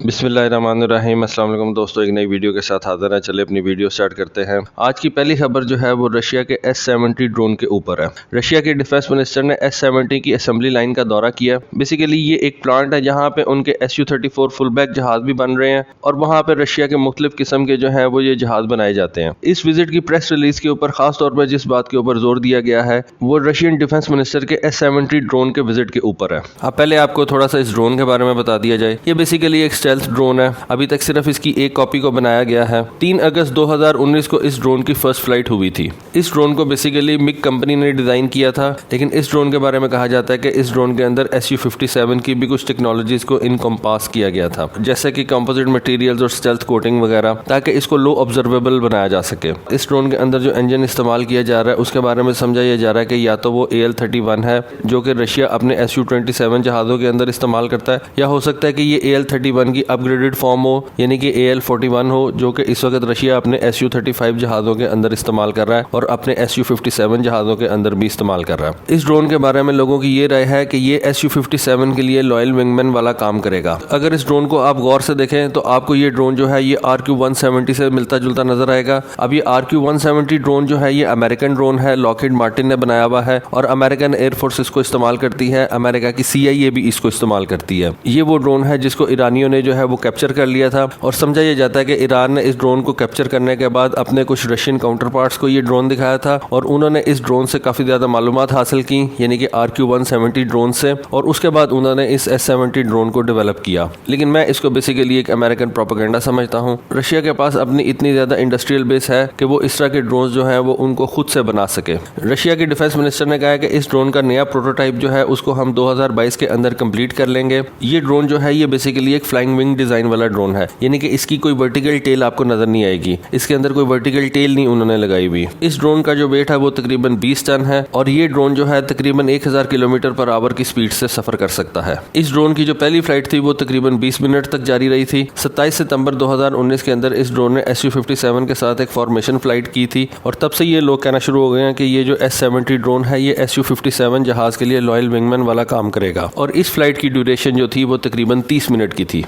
बिस्मिल्लाहिर्रहमानिर्रहीम। अस्सलाम वालेकुम दोस्तों, एक नई वीडियो के साथ हाजिर हैं। चले अपनी वीडियो स्टार्ट करते हैं। आज की पहली खबर जो है वो रशिया के S-70 ड्रोन के ऊपर है। रशिया के डिफेंस मिनिस्टर ने S-70 की असेंबली लाइन का दौरा किया। बेसिकली ये एक प्लांट है जहाँ पे उनके Su-34 फुल बैक जहाज भी बन रहे हैं और वहाँ पे रशिया के मुख्तलिफ किस्म के जो है वो ये जहाज बनाए जाते हैं। इस विजिट की प्रेस रिलीज के ऊपर खास तौर पर जिस बात के ऊपर जोर दिया गया है वो रशियन डिफेंस मिनिस्टर के S-70 ड्रोन के विजिट के ऊपर है। अब पहले आपको थोड़ा सा इस ड्रोन के बारे में बता दिया जाए। ये बेसिकली एक स्टेल्थ ड्रोन है। अभी तक सिर्फ इसकी एक कॉपी को बनाया गया है। 3 अगस्त 2019 को इस ड्रोन की फर्स्ट फ्लाइट हुई थी। इस ड्रोन को बेसिकली मिग कंपनी ने डिजाइन किया था, लेकिन इस ड्रोन के बारे में कहा जाता है कि इस ड्रोन के अंदर Su-57 की भी कुछ टेक्नोलॉजीज को इनकम्पास किया गया था, जैसे कि कंपोजिट मटेरियल्स और स्टेल्थ कोटिंग वगैरह, ताकि इसको लो ऑब्जर्वेबल बनाया जा सके। इस ड्रोन के अंदर जो इंजन इस्तेमाल किया जा रहा है उसके बारे में समझाया जा रहा है कि या तो वो AL-31 है जो कि रशिया अपने Su-27 जहाज़ों के अंदर इस्तेमाल करता है, या हो सकता है कि ये AL-31 की अपग्रेडेड फॉर्म हो, यानी कि AL-41 हो, जो कि इस वक्त रशिया अपने Su-35 जहाज़ों के अंदर इस्तेमाल कर रहा है और अपने Su-57 जहाज़ों के अंदर भी इस्तेमाल कर रहा है। इस ड्रोन के बारे में लोगों की ये राय है कि ये Su-57 के लिए लॉयल विंगमैन वाला काम करेगा। अगर इस ड्रोन को आप गौर से देखें तो आपको ये ड्रोन जो है ये RQ-170 से मिलता जुलता नजर आएगा। अब ये RQ-170 ड्रोन जो है ये अमेरिकन ड्रोन है, लॉकहीड मार्टिन ने बनाया हुआ है और अमेरिकन एयरफोर्स इसको इस्तेमाल करती है। अमेरिका की CIA भी इसको इस्तेमाल करती है। ये वो ड्रोन है जिसको ईरानियों ने जो है वो कैप्चर कर लिया था और समझा यह जाता है कि ईरान ने इस ड्रोन को कैप्चर करने के बाद अपने कुछ रशियन काउंटर पार्ट्स को ये ड्रोन दिखाया था और उन्होंने इस ड्रोन से काफ़ी ज़्यादा मालूमात हासिल की, यानी कि RQ-170 ड्रोन से, और उसके बाद उन्होंने इस S-70 ड्रोन को डेवलप किया। लेकिन मैं इसको बेसिकली एक अमेरिकन प्रोपेगेंडा समझता हूँ। रशिया के पास अपनी इतनी ज़्यादा इंडस्ट्रियल बेस है कि वो इस तरह के ड्रोन जो है वो उनको खुद से बना सके। रशिया के डिफेंस मिनिस्टर ने कहा है कि इस ड्रोन का नया प्रोटोटाइप जो है उसको हम 2022 के अंदर कंप्लीट कर लेंगे। ये ड्रोन जो है ये बेसिकली एक फ्लाइंग विंग डिजाइन वाला ड्रोन है, यानी कि इसकी कोई वर्टिकल टेल आपको नजर नहीं आएगी। इसके अंदर कोई वर्टिकल टेल नहीं उन्होंने लगाई हुई। इस ड्रोन का जो वेट है वो तकरीबन 20 टन है और ये ड्रोन जो है तकरीबन 1000 किलोमीटर पर आवर की स्पीड से सफर कर सकता है। इस ड्रोन की जो पहली फ्लाइट थी वो तकरीबन 20 मिनट तक जारी रही थी। 27 सितंबर 2019 के अंदर इस ड्रोन ने Su-57 के साथ एक फॉर्मेशन फ्लाइट की थी और तब से ये लोग कहना शुरू हो गए हैं कि ये जो S-70 ड्रोन है ये Su-57 जहाज के लिए लॉयल विंगमैन वाला काम करेगा और इस फ्लाइट की ड्यूरेशन जो थी वो तकरीबन 30 मिनट की थी।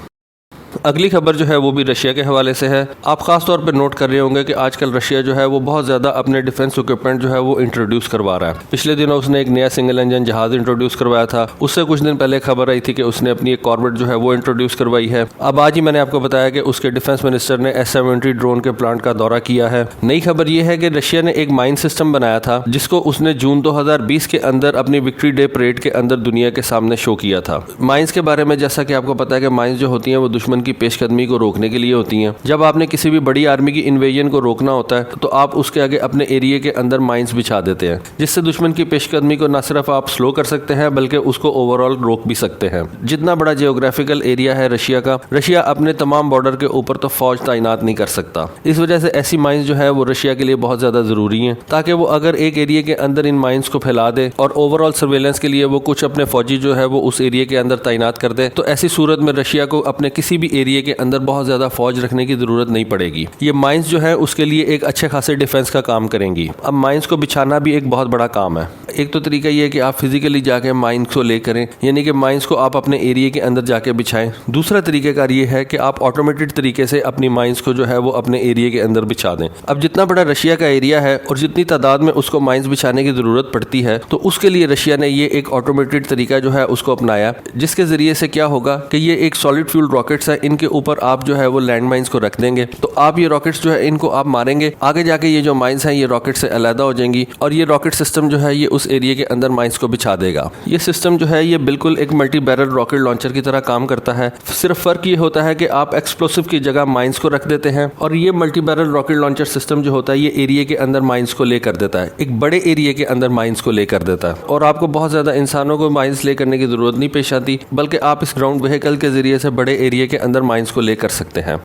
अगली खबर जो है वो भी रशिया के हवाले से है। आप खास तौर पर नोट कर रहे होंगे कि आजकल रशिया जो है वो बहुत ज़्यादा अपने डिफेंस इक्विपमेंट जो है वो इंट्रोड्यूस करवा रहा है। पिछले दिनों उसने एक नया सिंगल इंजन जहाज इंट्रोड्यूस करवाया था। उससे कुछ दिन पहले खबर आई थी कि उसने अपनी एक कॉर्वेट जो है वो इंट्रोड्यूस करवाई है। अब आज ही मैंने आपको बताया कि उसके डिफेंस मिनिस्टर ने S-70 ड्रोन के प्लांट का दौरा किया है। नई खबर यह है कि रशिया ने एक माइन सिस्टम बनाया था जिसको उसने जून 2020 के अंदर अपनी विक्ट्री डे परेड के अंदर दुनिया के सामने शो किया था। माइंस के बारे में जैसा कि आपको पता है कि माइंस जो होती हैं वो दुश्मन की पेशकदमी को रोकने के लिए होती हैं। जब आपने किसी भी बड़ी आर्मी की इन्वेजन को रोकना होता है तो आप उसके आगे अपने एरिया के अंदर माइंस बिछा देते हैं, जिससे दुश्मन की पेशकदमी को न सिर्फ आप स्लो कर सकते हैं बल्कि उसको ओवरऑल रोक भी सकते हैं। जितना बड़ा जियोग्राफिकल एरिया है रशिया का, रशिया अपने तमाम बॉर्डर के ऊपर तो फौज तैनात नहीं कर सकता। इस वजह से ऐसी माइंस जो है वो रशिया के लिए बहुत ज्यादा जरूरी है, ताकि वो अगर एक एरिया के अंदर इन माइंस को फैला दे और ओवरऑल सर्वेलेंस के लिए वो कुछ अपने फौजी जो है वो उस एरिया के अंदर तैनात कर दे, तो ऐसी सूरत में रशिया को अपने किसी भी एरिया के अंदर बहुत ज्यादा फौज रखने की जरूरत नहीं पड़ेगी। ये माइंस जो है उसके लिए एक अच्छे खासे डिफेंस का काम करेंगी। अब माइंस को बिछाना भी एक बहुत बड़ा काम है। एक तो तरीका ये है कि आप फिजिकली जाके माइंस को ले करें, यानी कि माइंस को आप अपने एरिया के अंदर जाके बिछाएं। दूसरा तरीकेकार ये है कि आप ऑटोमेटेड तरीके से अपनी माइंस को जो है वो अपने एरिया के अंदर बिछा दें। अब जितना बड़ा रशिया का एरिया है और जितनी तादाद में उसको माइंस बिछाने की जरूरत पड़ती है, तो उसके लिए रशिया ने ये एक ऑटोमेटेड तरीका जो है उसको अपनाया, जिसके जरिए से क्या होगा कि ये एक सॉलिड फ्यूल रॉकेट्स है, इनके ऊपर आप जो है वो लैंड माइंस को रख देंगे, तो आप ये रॉकेट्स जो है इनको आप मारेंगे, आगे जाके ये जो माइंस हैं ये रॉकेट से अलहदा हो जाएंगी और ये रॉकेट सिस्टम जो है ये उस एरिया के अंदर माइंस को बिछा देगा। ये सिस्टम जो है ये बिल्कुल एक मल्टी बैरल रॉकेट लॉन्चर की तरह काम करता है। सिर्फ फर्क ये होता है कि आप एक्सप्लोसिव की जगह माइंस को रख देते हैं और ये multi barrel rocket launcher system जो होता है ये एरिया के अंदर माइंस को ले कर देता है, एक बड़े एरिया के अंदर माइंस को ले कर देता है और आपको बहुत ज्यादा इंसानों को माइंस ले करने की जरूरत नहीं पेश आती, बल्कि आप इस ग्राउंड व्हीकल के जरिए से बड़े एरिया के अंदर माइंस को ले कर सकते हैं।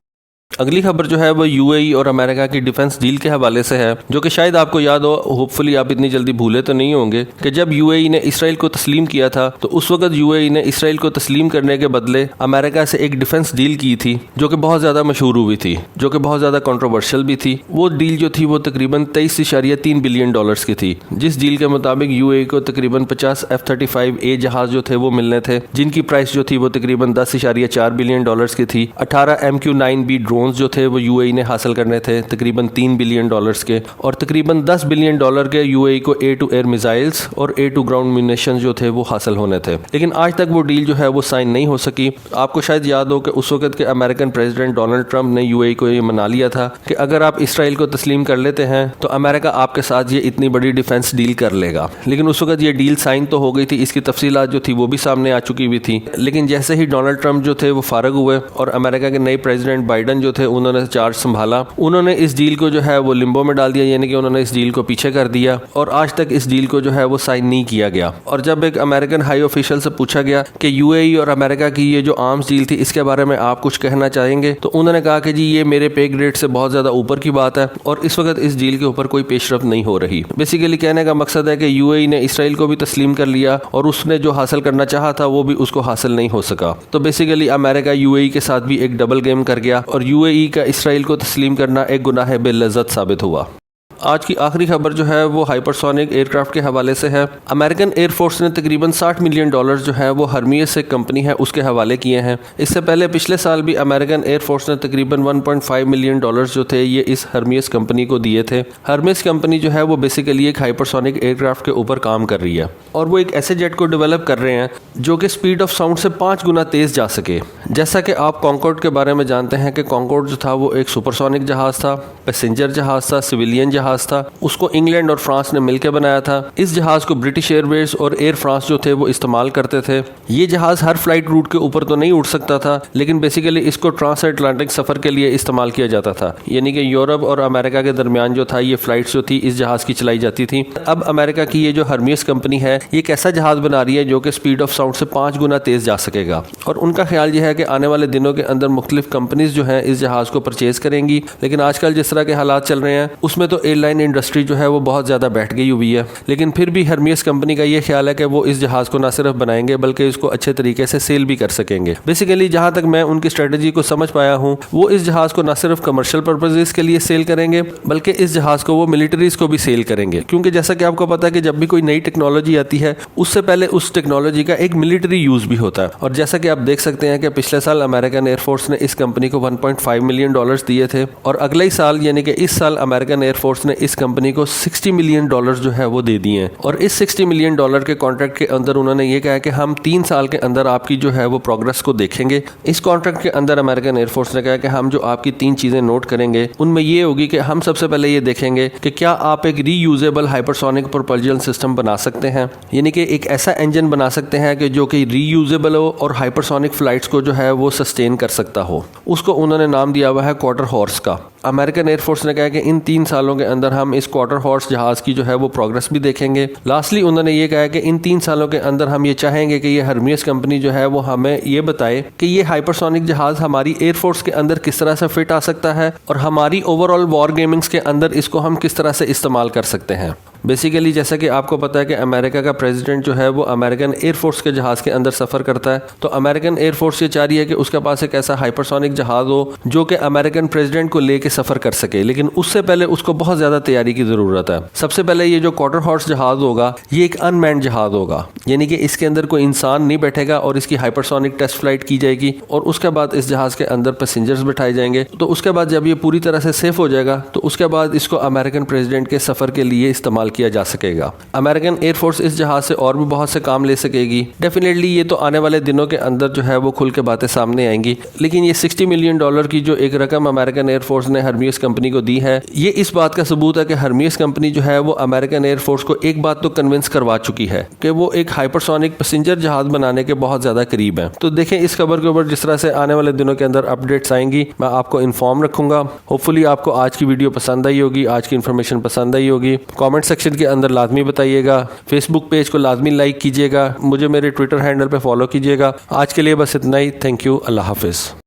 अगली खबर जो है वो यूएई और अमेरिका की डिफेंस डील के हवाले से है, जो कि शायद आपको याद हो, होपफुली आप इतनी जल्दी भूले तो नहीं होंगे, कि जब यूएई ने इसराइल को तस्लीम किया था तो उस वक्त यूएई ने इसराइल को तस्लीम करने के बदले अमेरिका से एक डिफेंस डील की थी, जो कि बहुत ज़्यादा मशहूर हुई थी, जो कि बहुत ज़्यादा कंट्रोवर्शियल भी थी। वो डील जो थी वो तकरीबन 23.3 बिलियन डॉलर्स की थी, जिस डील के मुताबिक यूएई को तकरीबन 50 F-35A जहाज जो थे वो मिलने थे, जिनकी प्राइस जो थी वो तकरीबन 10.4 बिलियन डॉलर्स की थी। 18 MQ-9B ड्रोन जो थे वो यूएई ने हासिल करने थे तकरीबन 3 बिलियन डॉलर्स के, और तकरीबन 10 बिलियन डॉलर के यूएई को एयर टू एयर मिसाइल्स और एयर टू ग्राउंड म्यूनिशन जो थे वो हासिल होने थे। लेकिन आज तक वो डील जो है वो साइन नहीं हो सकी। आपको शायद याद हो कि उस वक्त के अमेरिकन प्रेसिडेंट डोनाल्ड ट्रंप ने यूएई को ये मना लिया था कि अगर आप इसराइल को तस्लीम कर लेते हैं तो अमेरिका आपके साथ ये इतनी बड़ी डिफेंस डील कर लेगा। लेकिन उस वक्त ये डील साइन तो हो गई थी, इसकी तफसीलात जो थी वो भी सामने आ चुकी हुई थी। लेकिन जैसे ही डोनाल्ड ट्रंप जो थे वो फारग हुए और अमेरिका के नए प्रेसिडेंट बाइडन जो थे उन्होंने चार्ज संभाला, उन्होंने इस डील को जो है वो लिम्बो में डाल दिया, यानी कि उन्होंने इस डील को पीछे कर दिया और आज तक इस डील को जो है वो साइन नहीं किया गया। और जब एक अमेरिकन हाई ऑफिशियल से पूछा गया कि यूएई और अमेरिका की ये जो आर्म्स डील थी इसके बारे में आप कुछ कहना चाहेंगे, तो उन्होंने कहा कि जी ये मेरे पे ग्रेड से बहुत ज्यादा ऊपर की बात है और इस वक्त इस डील के ऊपर कोई पेशरफ नहीं हो रही। बेसिकली कहने का मकसद है कि यूएई ने इसराइल को भी तस्लीम कर लिया और उसने जो हासिल करना चाहा था वो भी उसको हासिल नहीं हो सका। तो बेसिकली अमेरिका यूएई के साथ भी एक डबल गेम कर गया और यूएई का इसराइल को तस्लीम करना एक गुनाह बेलज़्ज़त साबित हुआ। आज की आखिरी खबर जो है वो हाइपरसोनिक एयरक्राफ्ट के हवाले से है। अमेरिकन एयरफोर्स ने तकरीबन $60 मिलियन जो है वो हर्मियस एक कंपनी है उसके हवाले किए हैं। इससे पहले पिछले साल भी अमेरिकन एयरफोर्स ने तकरीबन $1.5 मिलियन जो थे ये इस हर्मियस कंपनी को दिए थे। हर्मियस कंपनी जो है वो बेसिकली एक हाइपरसोनिक एयरक्राफ्ट के ऊपर काम कर रही है और वो एक ऐसे जेट को डेवलप कर रहे हैं जो कि स्पीड ऑफ साउंड से 5 गुना तेज जा सके। जैसा कि आप कॉन्कॉर्ड के बारे में जानते हैं कि कॉन्कॉर्ड जो था वो एक सुपरसोनिक जहाज था, पैसेंजर जहाज था, सिविलियन जहाज था। उसको इंग्लैंड और फ्रांस ने मिलकर बनाया था। इस जहाज को ब्रिटिश एयरवेज और एयर फ्रांस जो थे वो इस्तेमाल करते थे। ये जहाज हर फ्लाइट रूट के ऊपर तो नहीं उड़ सकता था, लेकिन बेसिकली इसको ट्रांस अटलांटिक सफर के लिए इस्तेमाल किया जाता था, यानी कि यूरोप और अमेरिका के दरमियान जो था ये फ्लाइट्स जो थी इस जहाज की चलाई जाती थी। अब अमेरिका की ये जो हर्मियस कंपनी है ये एक ऐसा जहाज बना रही है जो कि स्पीड ऑफ साउंड से 5 गुना तेज जा सकेगा और उनका ख्याल ये है कि आने वाले दिनों के अंदर मुख्तलिफ कंपनीज जो है इस जहाज को परचेज करेंगी। लेकिन आजकल जिस तरह के हालात चल रहे हैं उसमें तो एयरलाइन इंडस्ट्री जो है वो बहुत ज़्यादा बैठ गई हुई है। लेकिन फिर भी हर्मियस कंपनी का ये ख्याल है कि वो इस जहाज़ को ना सिर्फ बनाएंगे बल्कि इसको अच्छे तरीके से सेल भी कर सकेंगे। बेसिकली जहाँ तक मैं उनकी स्ट्रेटजी को समझ पाया हूँ वो इस जहाज़ को ना सिर्फ कमर्शियल पर्पजेस के लिए सेल करेंगे बल्कि इस जहाज़ को वो मिलिट्रीज को भी सेल करेंगे, क्योंकि जैसा कि आपको पता है कि जब भी कोई नई टेक्नोलॉजी आती है उससे पहले उस टेक्नोलॉजी का एक मिलिट्री यूज़ भी होता है। और जैसा कि आप देख सकते हैं कि पिछले साल अमेरिकन एयरफोर्स ने इस कंपनी को $1.5 मिलियन दिए थे और अगले ही साल यानी कि इस साल अमेरिकन एयरफोर्स ने इस कंपनी को $60 मिलियन जो है वो दे दिए हैं। और इस $60 मिलियन के कॉन्ट्रैक्ट के अंदर उन्होंने ये कहा कि हम 3 साल के अंदर आपकी जो है वो प्रोग्रेस को देखेंगे। इस कॉन्ट्रैक्ट के अंदर अमेरिकन एयरफोर्स ने कहा कि हम जो आपकी 3 चीजें नोट करेंगे उनमें ये होगी कि हम सबसे पहले ये देखेंगे कि क्या आप एक रीयूजेबल हाइपरसोनिक प्रोपल्जन सिस्टम बना सकते हैं, यानी कि एक ऐसा इंजन बना सकते हैं कि जो कि रीयूजेबल हो और हाइपरसोनिक फ्लाइट्स को जो है वो सस्टेन कर सकता हो। उसको उन्होंने नाम दिया हुआ है क्वार्टर हॉर्स का। अमेरिकन एयरफोर्स ने कहा कि इन 3 सालों के अंदर हम इस क्वार्टर हॉर्स जहाज की जो है वो प्रोग्रेस भी देखेंगे। लास्टली उन्होंने ये कहा कि इन 3 सालों के अंदर हम ये चाहेंगे कि ये हर्मियस कंपनी जो है वो हमें ये बताए कि ये हाइपरसोनिक जहाज हमारी एयरफोर्स के अंदर किस तरह से फिट आ सकता है और हमारी ओवरऑल वॉर गेमिंग्स के अंदर इसको हम किस तरह से इस्तेमाल कर सकते हैं। बेसिकली जैसा कि आपको पता है कि अमेरिका का प्रेसिडेंट जो है वो अमेरिकन एयरफोर्स के जहाज के अंदर सफर करता है, तो अमेरिकन एयरफोर्स ये चाह रही है कि उसके पास एक ऐसा हाइपरसोनिक जहाज हो जो कि अमेरिकन प्रेसिडेंट को लेके सफर कर सके। लेकिन उससे पहले उसको बहुत ज्यादा तैयारी की जरूरत है। सबसे पहले ये जो क्वार्टर हॉर्स जहाज होगा ये एक अनमैन्ड जहाज होगा, यानी कि इसके अंदर कोई इंसान नहीं बैठेगा और इसकी हाइपरसोनिक टेस्ट फ्लाइट की जाएगी और उसके बाद इस जहाज के अंदर पैसेंजर्स बिठाए जाएंगे। तो उसके बाद जब ये पूरी तरह से सेफ हो जाएगा तो उसके बाद इसको अमेरिकन प्रेसिडेंट के सफर के लिए इस्तेमाल किया जा सकेगा। अमेरिकन एयरफोर्स इस जहाज से और भी बहुत से काम ले सकेगी। डेफिनेटली ये तो आने वाले दिनों के अंदर जो है वो खुल के बातें सामने आएंगी। लेकिन ये $60 मिलियन की जो एक रकम अमेरिकन एयरफोर्स ने हर्मियस कंपनी को दी है, ये इस बात का सबूत है कि हर्मियस कंपनी जो है वो अमेरिकन एयरफोर्स को एक बात तो कन्विंस करवा चुकी है कि वो एक हाइपरसोनिक पैसेंजर जहाज बनाने के बहुत ज्यादा करीब है। तो देखें इस खबर के ऊपर जिस तरह से आने वाले दिनों के अंदर अपडेट्स आएंगी मैं आपको इन्फॉर्म रखूंगा। होपफुली आपको आज की वीडियो पसंद आई होगी, आज की इन्फॉर्मेशन पसंद आई होगी। कमेंट सेक्शन के अंदर लाजमी बताइएगा, फेसबुक पेज को लाजमी लाइक कीजिएगा, मुझे मेरे ट्विटर हैंडल पे फॉलो कीजिएगा। आज के लिए बस इतना ही। Thank you. Allah Hafiz.